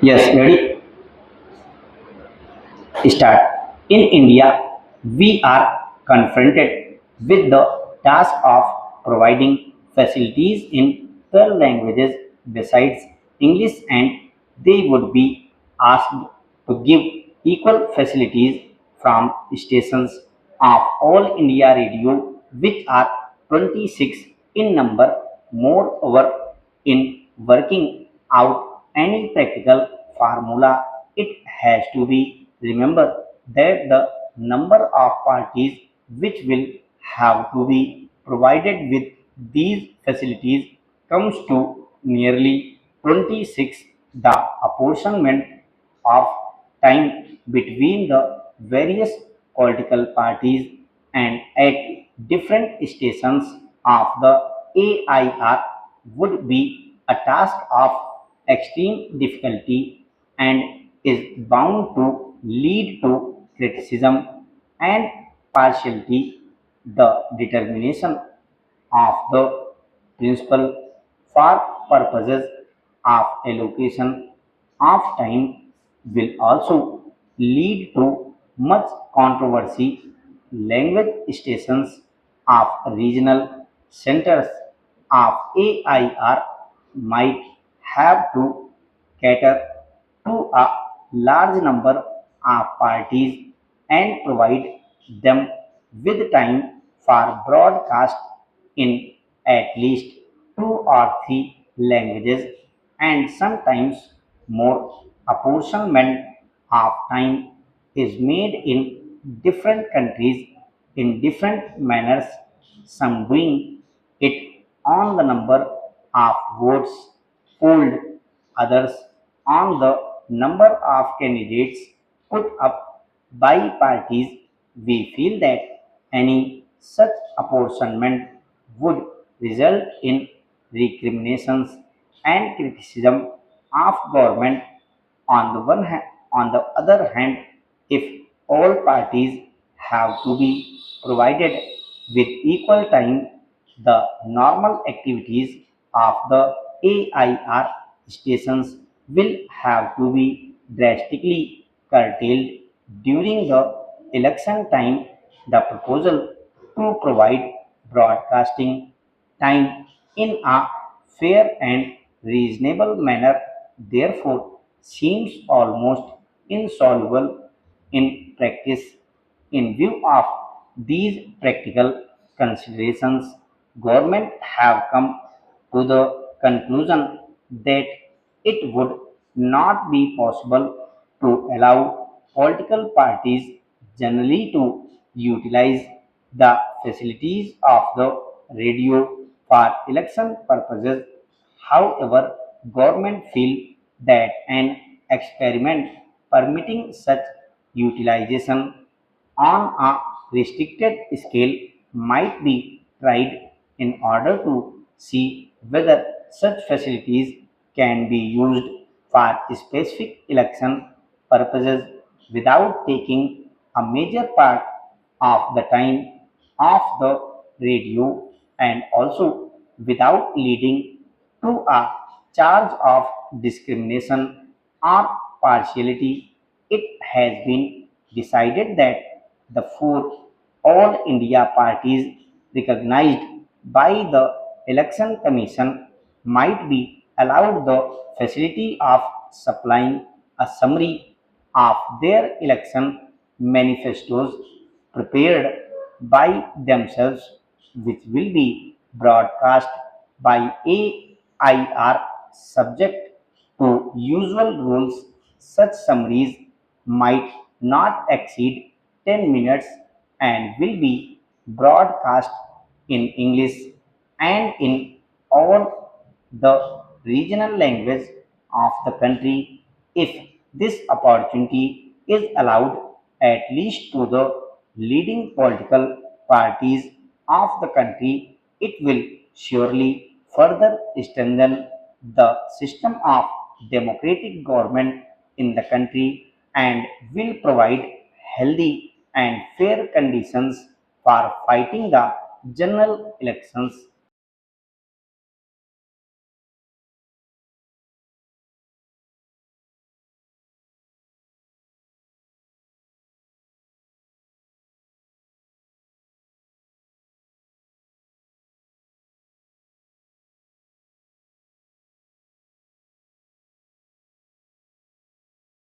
Yes, ready? Start. In India, we are confronted with the task of providing facilities in 12 languages besides English, and they would be asked to give equal facilities from stations of All India Radio, which are 26 in number. Moreover, in working out any practical formula, it has to be remembered that the number of parties which will have to be provided with these facilities comes to nearly 26. The apportionment of time between the various political parties and at different stations of the AIR would be a task of extreme difficulty and is bound to lead to criticism and partiality. The determination of the principle for purposes of allocation of time will also lead to much controversy. Language stations of regional centers of AIR might have to cater to a large number of parties and provide them with time for broadcast in at least two or three languages, and sometimes more apportionment of time is made in different countries in different manners, some doing it on the number of votes polled, others on the number of candidates put up by parties. We feel that any such apportionment would result in recriminations and criticism of government. On the other hand, if all parties have to be provided with equal time, the normal activities of the AIR stations will have to be drastically curtailed during the election time. The proposal to provide broadcasting time in a fair and reasonable manner therefore seems almost insoluble in practice. In view of these practical considerations, government have come to the conclusion that it would not be possible to allow political parties generally to utilize the facilities of the radio for election purposes. However, government feel that an experiment permitting such utilization on a restricted scale might be tried in order to see whether such facilities can be used for specific election purposes without taking a major part of the time of the radio and also without leading to a charge of discrimination or partiality. It has been decided that the four All India parties recognized by the Election Commission might be allowed the facility of supplying a summary of their election manifestos prepared by themselves, which will be broadcast by AIR subject to usual rules. Such summaries might not exceed 10 minutes and will be broadcast in English and in all the regional language of the country. If this opportunity is allowed at least to the leading political parties of the country, it will surely further strengthen the system of democratic government in the country and will provide healthy and fair conditions for fighting the general elections